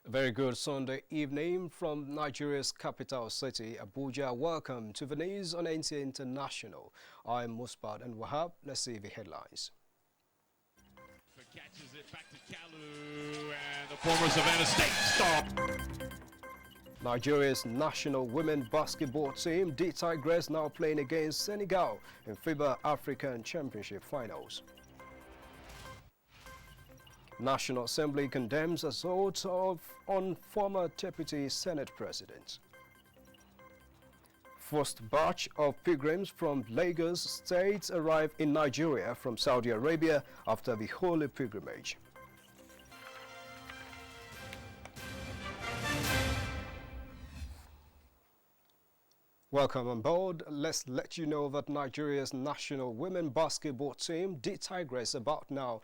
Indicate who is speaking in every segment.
Speaker 1: A very good Sunday evening from Nigeria's capital city, Abuja. Welcome to the news on NTA International. I'm Musbat and Wahab. Let's see the headlines.
Speaker 2: Catches it back to Kalu and the former Savannah State star.
Speaker 1: Nigeria's national women basketball team, the Tigress, now playing against Senegal in FIBA African Championship finals. National Assembly condemns assault on former Deputy Senate President. First batch of pilgrims from Lagos State arrive in Nigeria from Saudi Arabia after the Holy Pilgrimage. Welcome on board. Let's let you know that Nigeria's national women basketball team, the Tigress, about now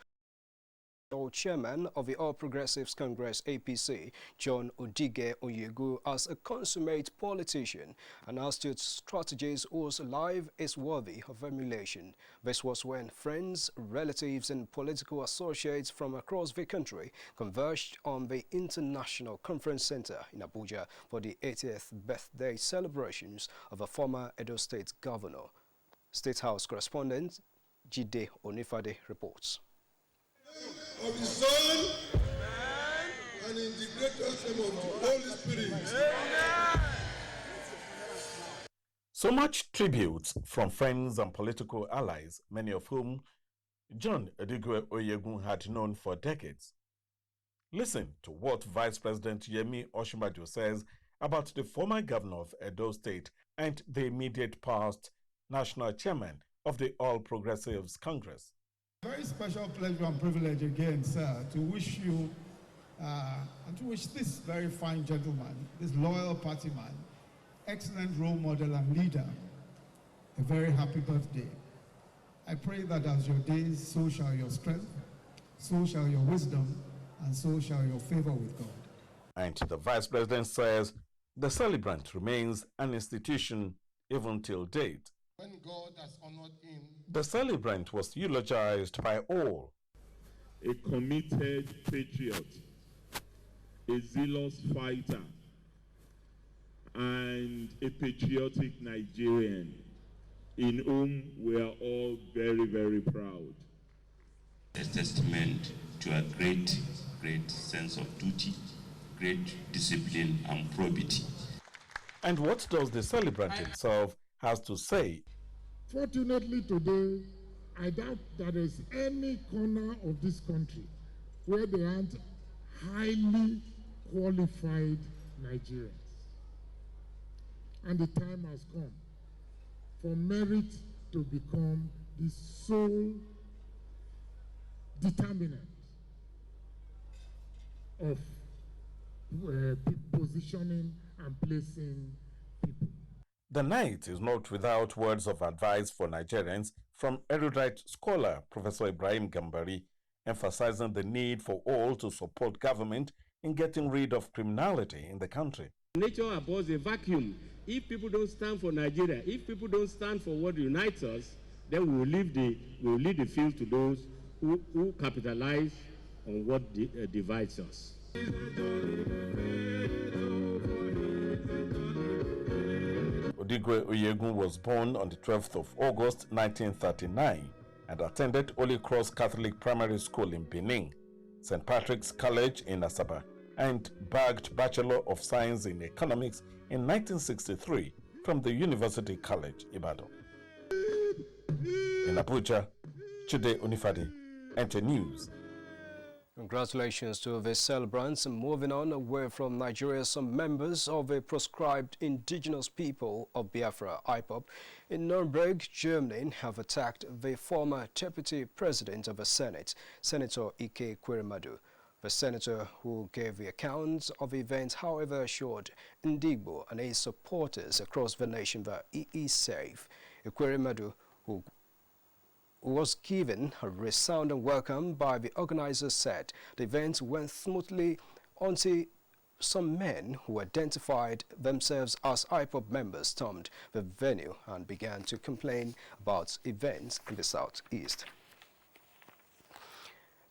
Speaker 1: Chairman of the All Progressives Congress APC, John Odige Onyegu, as a consummate politician and astute strategist whose life is worthy of emulation. This was when friends, relatives and political associates from across the country converged on the International Conference Center in Abuja for the 80th birthday celebrations of a former Edo State governor. State House correspondent Jide Onifade reports.
Speaker 3: Of the Son, and in the greatest name of the Holy Spirit.
Speaker 4: So much tribute from friends and political allies, many of whom John Odige Onyegu had known for decades. Listen to what Vice President Yemi Osinbajo says about the former governor of Edo State and the immediate past national chairman of the All Progressives Congress.
Speaker 5: Very special pleasure and privilege again, sir, to wish you and to wish this very fine gentleman, this loyal party man, excellent role model and leader, a very happy birthday. I pray that as your days, so shall your strength, so shall your wisdom, and so shall your favor with God.
Speaker 4: And the Vice President says the celebrant remains an institution even till date.
Speaker 3: When God has honored him,
Speaker 4: the celebrant was eulogized by all.
Speaker 6: A committed patriot, a zealous fighter, and a patriotic Nigerian in whom we are all very, very proud.
Speaker 7: A testament to a great sense of duty, great discipline and probity.
Speaker 4: And what does the celebrant himself has to say?
Speaker 8: Fortunately today, I doubt there is any corner of this country where there aren't highly qualified Nigerians. And the time has come for merit to become the sole determinant of positioning and placing people.
Speaker 4: The night is not without words of advice for Nigerians from erudite scholar Professor Ibrahim Gambari, emphasizing the need for all to support government in getting rid of criminality in the country.
Speaker 9: Nature abhors a vacuum. If people don't stand for Nigeria, if people don't stand for what unites us, then we will leave the field to those who capitalize on what divides us.
Speaker 4: Odige Onyegu was born on the 12th of August 1939 and attended Holy Cross Catholic Primary School in Benin, St. Patrick's College in Asaba, and bagged Bachelor of Science in Economics in 1963 from the University College, Ibadan. In Abuja, Jide Onifade, NTA News.
Speaker 1: Congratulations to the celebrants. Moving on away from Nigeria, some members of the proscribed indigenous people of Biafra, IPOB, in Nuremberg, Germany, have attacked the former deputy president of the Senate, Senator Ike Ekweremadu. The senator, who gave the account of the event, however, assured Ndigbo and his supporters across the nation that he is safe. Ekweremadu, who was given a resounding welcome by the organizers, said the event went smoothly until some men who identified themselves as IPOB members stormed the venue and began to complain about events in the southeast.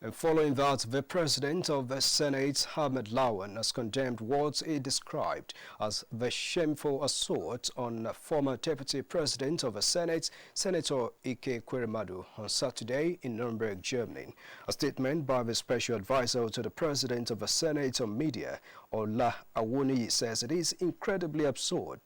Speaker 1: And following that, the President of the Senate, Ahmed Lawan, has condemned what he described as the shameful assault on former Deputy President of the Senate, Senator Ike Ekweremadu, on Saturday in Nuremberg, Germany. A statement by the Special Advisor to the President of the Senate on Media, Ola Awuni, says it is incredibly absurd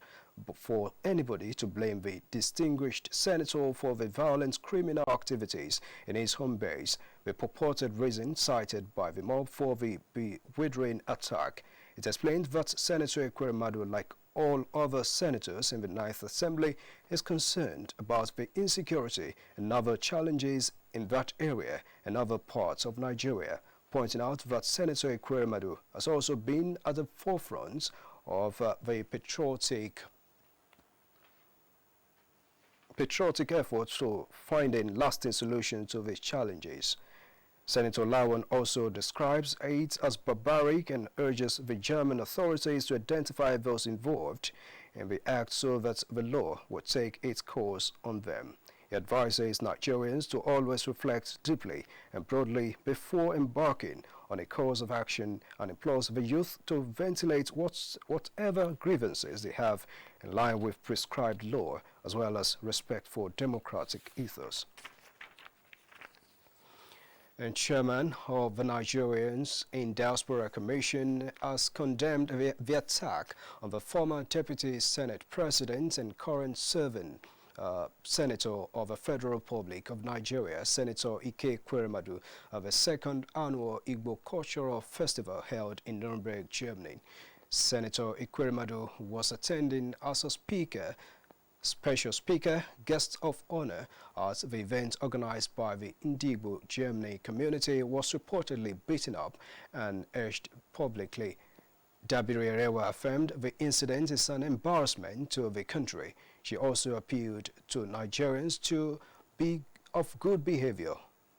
Speaker 1: for anybody to blame the distinguished senator for the violent criminal activities in his home base, the purported reason cited by the mob for the bewildering attack. It explained that Senator Ekweremadu, like all other senators in the Ninth Assembly, is concerned about the insecurity and other challenges in that area and other parts of Nigeria, pointing out that Senator Ekweremadu has also been at the forefront of the patriotic efforts to finding lasting solutions to these challenges. Senator Lawan also describes it as barbaric and urges the German authorities to identify those involved in the act so that the law would take its course on them. He advises Nigerians to always reflect deeply and broadly before embarking on a course of action and implores the youth to ventilate whatever grievances they have in line with prescribed law, as well as respect for democratic ethos. And chairman of the Nigerians in Diaspora Commission has condemned the attack on the former Deputy Senate President and current serving Senator of the Federal Republic of Nigeria, Senator Ike Ekweremadu, of the second annual Igbo Cultural Festival held in Nuremberg, Germany. Senator Ekweremadu was attending as a special speaker, guest of honor, as the event organized by the Indigbo Germany community was reportedly beaten up and urged publicly. Dabiri Arewa affirmed the incident is an embarrassment to the country. She also appealed to Nigerians to be of good behavior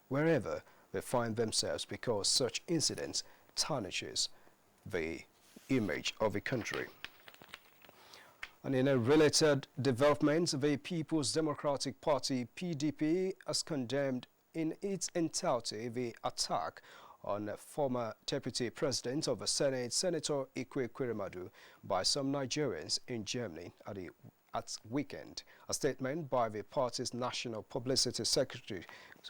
Speaker 1: wherever they find themselves because such incidents tarnishes the image of the country. And in a related development, the People's Democratic Party, PDP, has condemned in its entirety the attack on former Deputy President of the Senate, Senator Ike Ekweremadu, by some Nigerians in Germany at weekend. A statement by the party's National Publicity Secretary,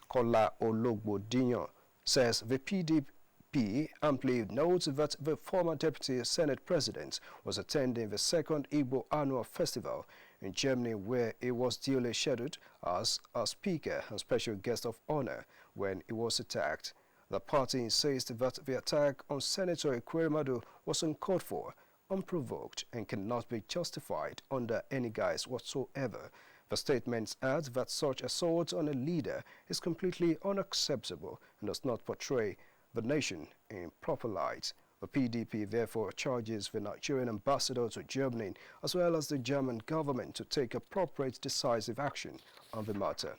Speaker 1: Kola Ologbodinyo, says the PDP amply notes that the former Deputy Senate President was attending the second Igbo Annual Festival in Germany, where he was duly scheduled as a speaker and special guest of honor when he was attacked. The party insists that the attack on Senator Ekweremadu was uncalled for, unprovoked, and cannot be justified under any guise whatsoever. The statement adds that such assault on a leader is completely unacceptable and does not portray the nation in proper light. The PDP therefore charges the Nigerian ambassador to Germany as well as the German government to take appropriate decisive action on the matter.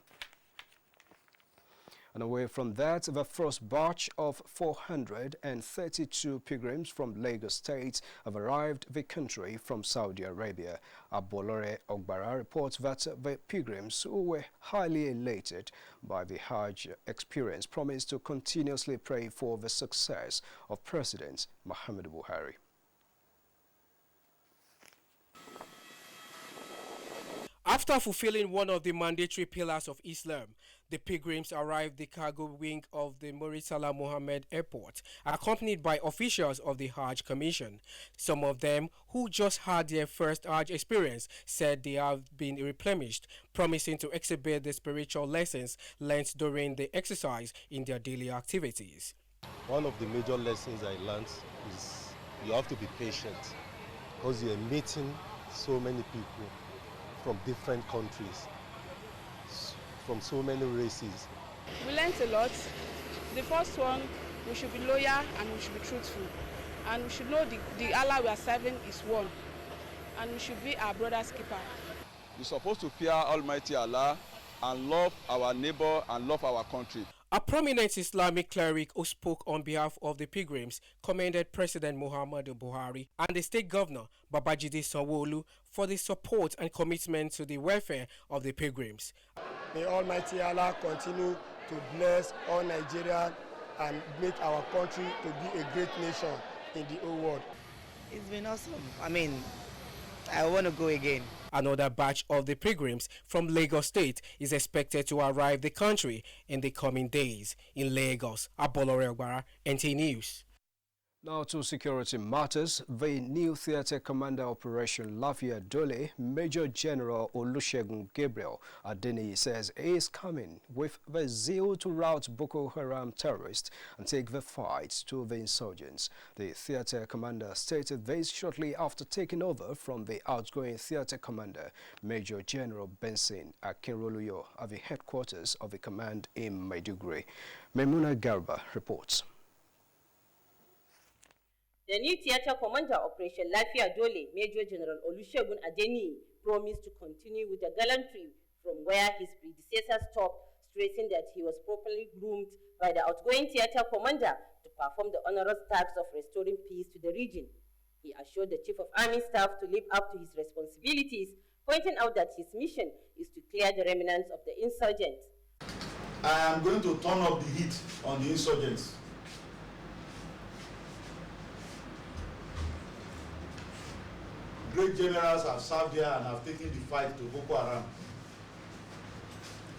Speaker 1: And away from that, the first batch of 432 pilgrims from Lagos State have arrived the country from Saudi Arabia. Abolore Ogbara reports that the pilgrims, who were highly elated by the Hajj experience, promised to continuously pray for the success of President Muhammadu Buhari.
Speaker 10: After fulfilling one of the mandatory pillars of Islam, the pilgrims arrived the cargo wing of the Muritala Mohammed Airport, accompanied by officials of the Hajj Commission. Some of them, who just had their first Hajj experience, said they have been replenished, promising to exhibit the spiritual lessons learnt during the exercise in their daily activities.
Speaker 11: One of the major lessons I learned is you have to be patient because you're meeting so many people from different countries, from so many races.
Speaker 12: We learned a lot. The first one, we should be loyal and we should be truthful. And we should know the Allah we are serving is one. And we should be our brother's keeper.
Speaker 13: We're supposed to fear Almighty Allah and love our neighbor and love our country.
Speaker 10: A prominent Islamic cleric who spoke on behalf of the pilgrims commended President Muhammadu Buhari and the state governor Babajide Sanwo-Olu for the support and commitment to the welfare of the pilgrims.
Speaker 14: May Almighty Allah continue to bless all Nigerians and make our country to be a great nation in the whole world.
Speaker 15: It's been awesome. I mean, I want to go again.
Speaker 10: Another batch of the pilgrims from Lagos State is expected to arrive the country in the coming days. In Lagos, Abolore Ogbara, NT News.
Speaker 1: Now to security matters. The new theatre commander operation Lafia Dole, Major General Olusegun Gabriel Adeniyi says he is coming with the zeal to rout Boko Haram terrorists and take the fight to the insurgents. The theatre commander stated this shortly after taking over from the outgoing theatre commander, Major General Benson Akinroluyo, at the headquarters of the command in Maiduguri. Memuna Garba reports.
Speaker 16: The new theatre commander Operation Lafia Dole, Major General Olusegun Adeniyi, promised to continue with the gallantry from where his predecessors stopped, stressing that he was properly groomed by the outgoing theatre commander to perform the onerous task of restoring peace to the region. He assured the Chief of Army Staff to live up to his responsibilities, pointing out that his mission is to clear the remnants of the insurgents.
Speaker 17: I am going to turn up the heat on the insurgents. Great generals have served here and have taken the fight to Boko Haram.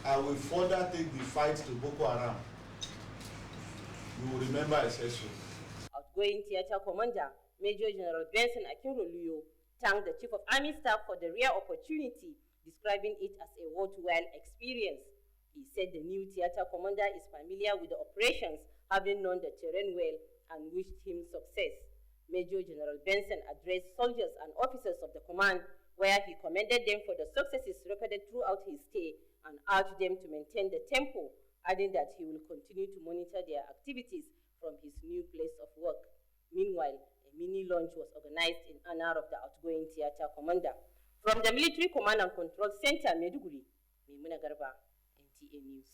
Speaker 17: I will further take the fight to Boko Haram. You will remember I said so.
Speaker 16: Outgoing theatre commander, Major General Benson Akinroluyo, thanked the Chief of Army Staff for the rare opportunity, describing it as a worthwhile experience. He said the new theatre commander is familiar with the operations, having known the terrain well, and wished him success. Major General Benson addressed soldiers and officers of the command, where he commended them for the successes recorded throughout his stay and urged them to maintain the tempo, adding that he will continue to monitor their activities from his new place of work. Meanwhile, a mini launch was organized in honor of the outgoing theatre commander. From the Military Command and Control Center, Maiduguri, Memuna Garba, NTA News.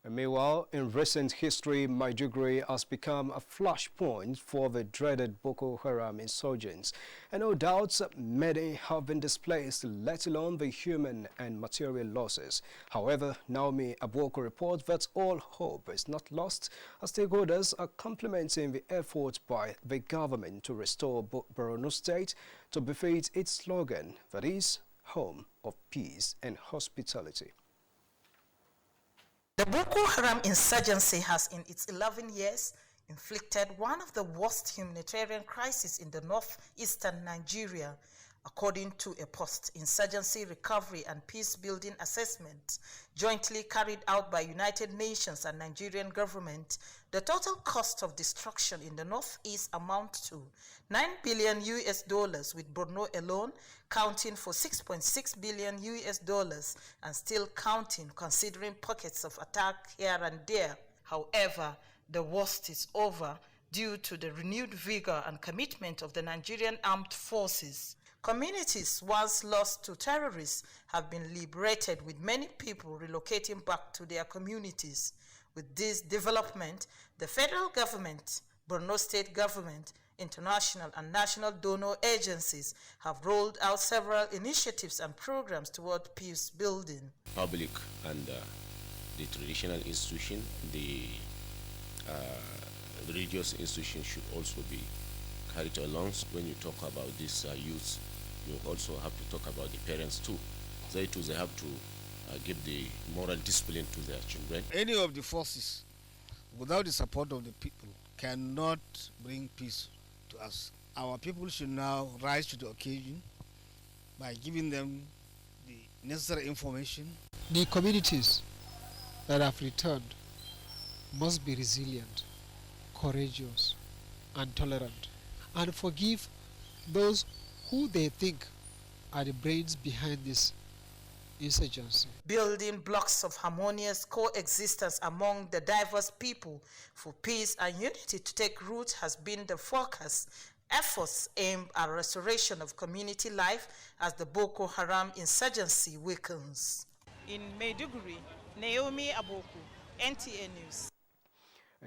Speaker 1: Meanwhile, in recent history, Maiduguri has become a flashpoint for the dreaded Boko Haram insurgents. And no doubt, many have been displaced, let alone the human and material losses. However, Naomi Abuoko reports that all hope is not lost, as stakeholders are complementing the effort by the government to restore Borno State to befit its slogan, that is, home of peace and hospitality.
Speaker 18: The Boko Haram insurgency has, in its 11 years, inflicted one of the worst humanitarian crises in the northeastern Nigeria, according to a post-insurgency recovery and peace-building assessment jointly carried out by United Nations and Nigerian government. The total cost of destruction in the northeast amounts to $9 billion with Borno alone counting for $6.6 billion and still counting, considering pockets of attack here and there. However, the worst is over due to the renewed vigor and commitment of the Nigerian armed forces. Communities once lost to terrorists have been liberated, with many people relocating back to their communities. With this development, the federal government, Borno State government, international and national donor agencies have rolled out several initiatives and programs toward peace building.
Speaker 19: Public and the traditional institution, the religious institution should also be carried along. When you talk about these youths, you also have to talk about the parents too. They too, they have to give the moral discipline to their children.
Speaker 20: Any of the forces, without the support of the people, cannot bring peace to us. Our people should now rise to the occasion by giving them the necessary information.
Speaker 21: The communities that have returned must be resilient, courageous, and tolerant, and forgive those who they think are the brains behind this insurgency.
Speaker 18: Building blocks of harmonious coexistence among the diverse people for peace and unity to take root has been the focus. Efforts aimed at restoration of community life as the Boko Haram insurgency weakens.
Speaker 22: In Maiduguri, Naomi Abuoko, NTA News.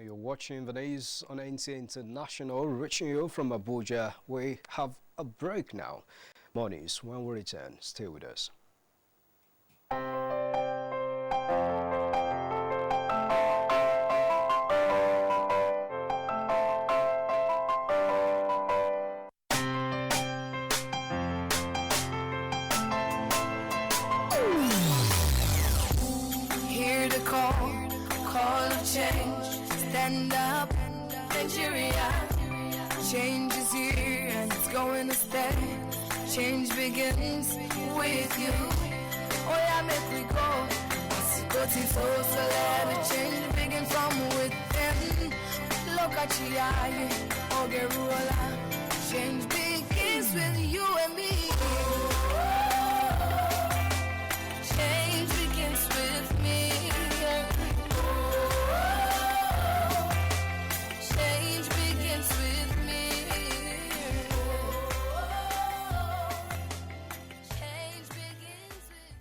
Speaker 1: You're watching the news on NTA International, reaching you from Abuja. We have a break now. More news when we return. Stay with us.
Speaker 2: stand up. Nigeria, change is here and it's going to stay. Change begins with you. Oh yeah, make we go. Go to so let the change begin from within. Look at you, Ogerula. Change begins with you and me. Change begins with me. Change begins with me. Change begins with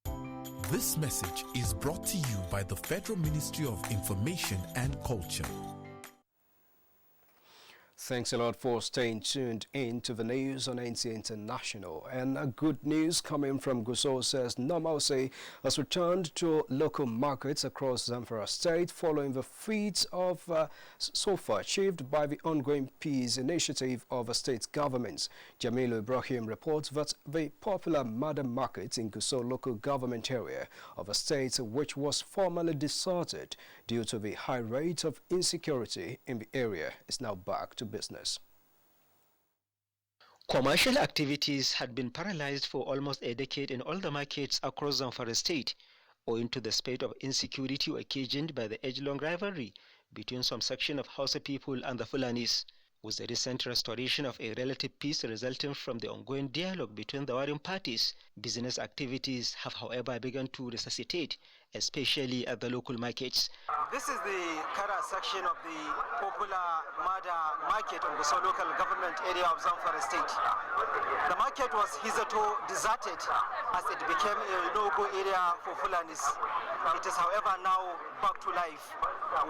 Speaker 2: me.
Speaker 5: This message is brought to you by the Federal Ministry of Information and Culture.
Speaker 1: Thanks a lot for staying tuned in to the news on NTA International. And good news coming from Gusau says normalcy has returned to local markets across Zamfara State following the feats of so far achieved by the ongoing peace initiative of the state governments. Jamilu Ibrahim reports that the popular Mada Market in Gusau local government area of a state which was formerly deserted due to the high rate of insecurity in the area is now back to business.
Speaker 23: Commercial activities had been paralyzed for almost a decade in all the markets across Zamfara State, owing to the spate of insecurity occasioned by the age-long rivalry between some section of Hausa people and the Fulanis. With the recent restoration of a relative peace resulting from the ongoing dialogue between the warring parties, business activities have however begun to resuscitate, especially at the local markets.
Speaker 24: This is the current section of the popular Mada market in the local government area of Zamfara State. The market was hitherto deserted as it became a no-go area for Fulanis. It is however now back to life,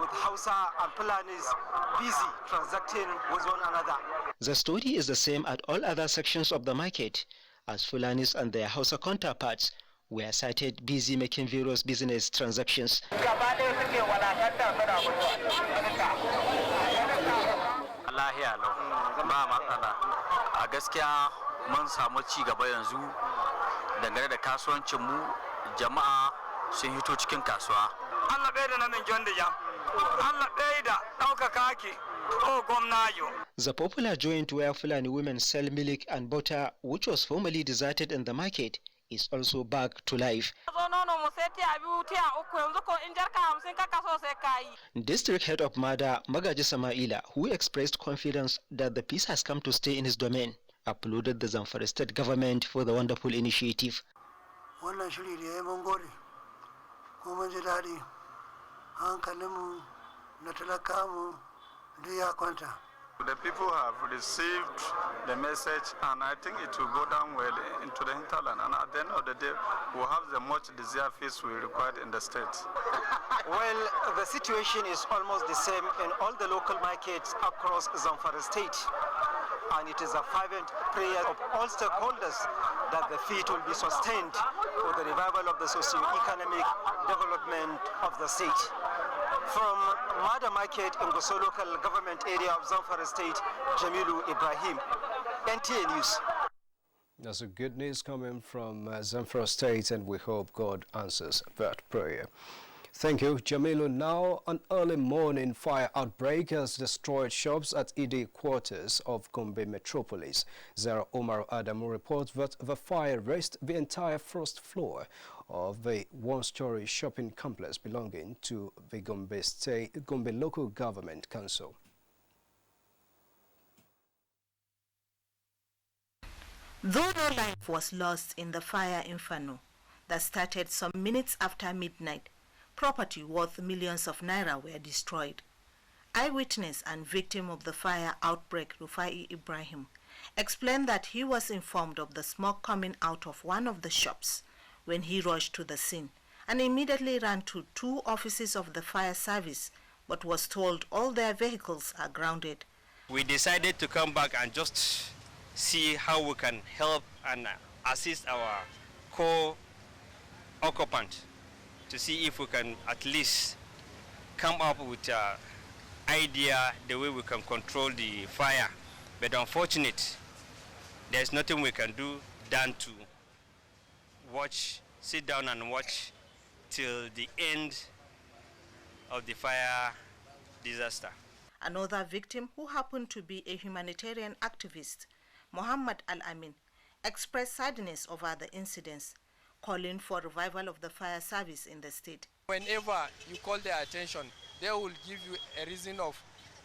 Speaker 24: with Hausa and Fulanis busy transacting with one another.
Speaker 23: The story is the same at all other sections of the market, as Fulanis and their Hausa counterparts were cited busy making various business transactions.
Speaker 25: A gaskiya mun samu ci gaba yanzu dangane da kasuwancin mu, jama'a sun hito cikin kasuwa. Allah bai da namin jonda ya. Allah bai da daukaka ake.
Speaker 23: The popular joint where Fulani women sell milk and butter, which was formerly deserted in the market, is also back to life. District Head of Mada, Magaji Samaila, who expressed confidence that the peace has come to stay in his domain, applauded the Zamfara State government for the wonderful initiative.
Speaker 25: The people have received the message, and I think it will go down well into the hinterland, and at the end of the day we'll have the much desired peace we required in the state.
Speaker 24: Well, the situation is almost the same in all the local markets across Zamfara State, and it is a fervent prayer of all stakeholders that the feat will be sustained for the revival of the socio-economic development of the state. From Mada Market in Gusau local government area of Zamfara State, Jamilu Ibrahim, NTA News.
Speaker 1: That's a good news coming from Zamfara State, and we hope God answers that prayer. Thank you, Jamilu. Now, an early morning fire outbreak has destroyed shops at ED quarters of Gombe Metropolis. Zara Omar Adamu reports that the fire razed the entire first floor of the one-story shopping complex belonging to the Gombe Local Government Council.
Speaker 18: Though no life was lost in the fire inferno that started some minutes after midnight, property worth millions of naira were destroyed. Eyewitness and victim of the fire outbreak, Rufai Ibrahim, explained that he was informed of the smoke coming out of one of the shops when he rushed to the scene and immediately ran to 2 offices of the fire service, but was told all their vehicles are grounded.
Speaker 26: We decided to come back and just see how we can help and assist our co-occupant to see if we can at least come up with an idea the way we can control the fire. But unfortunately, there's nothing we can do than to sit down and watch till the end of the fire disaster.
Speaker 18: Another victim, who happened to be a humanitarian activist, Muhammad Al-Amin, expressed sadness over the incidents, calling for revival of the fire service in the state.
Speaker 3: Whenever you call their attention, they will give you a reason of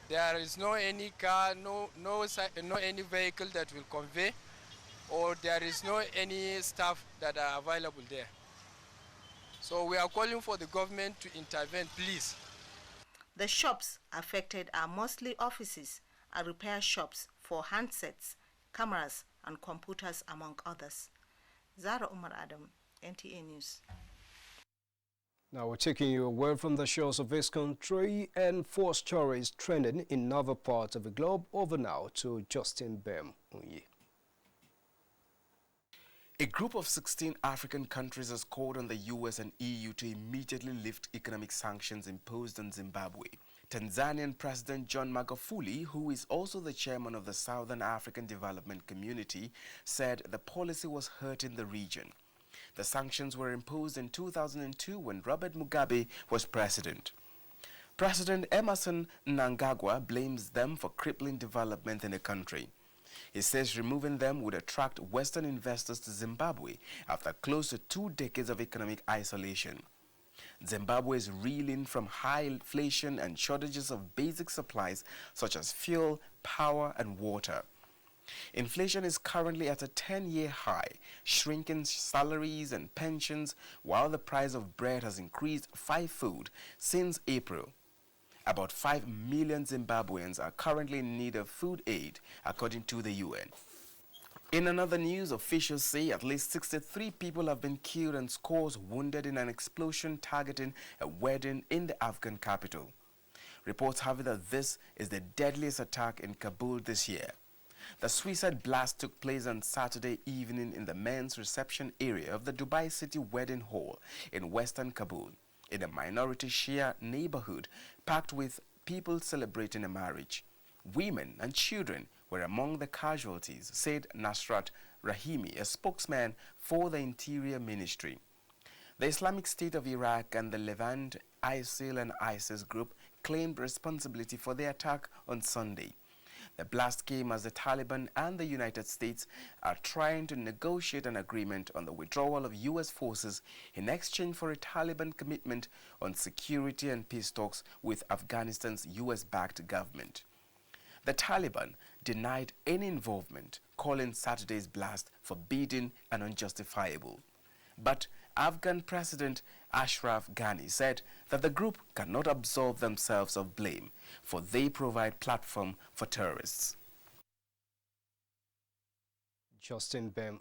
Speaker 3: there is no any car, no any vehicle that will convey, or there is no any staff that are available there. So we are calling for the government to intervene, please.
Speaker 18: The shops affected are mostly offices and repair shops for handsets, cameras, and computers, among others. Zara Umar Adam, NTA News.
Speaker 1: Now we're taking you away from the shores of this country and 4 stories trending in other parts of the globe. Over now to Justin Bem.
Speaker 4: A group of 16 African countries has called on the US and EU to immediately lift economic sanctions imposed on Zimbabwe. Tanzanian President John Magufuli, who is also the chairman of the Southern African Development Community, said the policy was hurting the region. The sanctions were imposed in 2002 when Robert Mugabe was president. President Emerson Mnangagwa blames them for crippling development in the country. He says removing them would attract Western investors to Zimbabwe after close to 2 decades of economic isolation. Zimbabwe is reeling from high inflation and shortages of basic supplies such as fuel, power, and water. Inflation is currently at a 10-year high, shrinking salaries and pensions, while the price of bread has increased 5-fold since April. About 5 million Zimbabweans are currently in need of food aid, according to the UN. In another news, officials say at least 63 people have been killed and scores wounded in an explosion targeting a wedding in the Afghan capital. Reports have it that this is the deadliest attack in Kabul this year. The suicide blast took place on Saturday evening in the men's reception area of the Dubai City Wedding Hall in western Kabul, in a minority Shia neighborhood packed with people celebrating a marriage. Women and children were among the casualties, said Nasrat Rahimi, a spokesman for the Interior Ministry. The Islamic State of Iraq and the Levant, ISIL and ISIS group claimed responsibility for the attack on Sunday. The blast came as the Taliban and the United States are trying to negotiate an agreement on the withdrawal of U.S. forces in exchange for a Taliban commitment on security and peace talks with Afghanistan's U.S.-backed government. The Taliban denied any involvement, calling Saturday's blast forbidden and unjustifiable. But Afghan President Ashraf Ghani said that the group cannot absolve themselves of blame, for they provide platform for terrorists.
Speaker 1: Justin Bem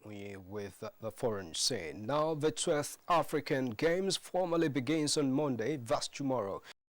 Speaker 1: with the foreign scene. Now the 12th African Games formally begins on Monday, that's tomorrow.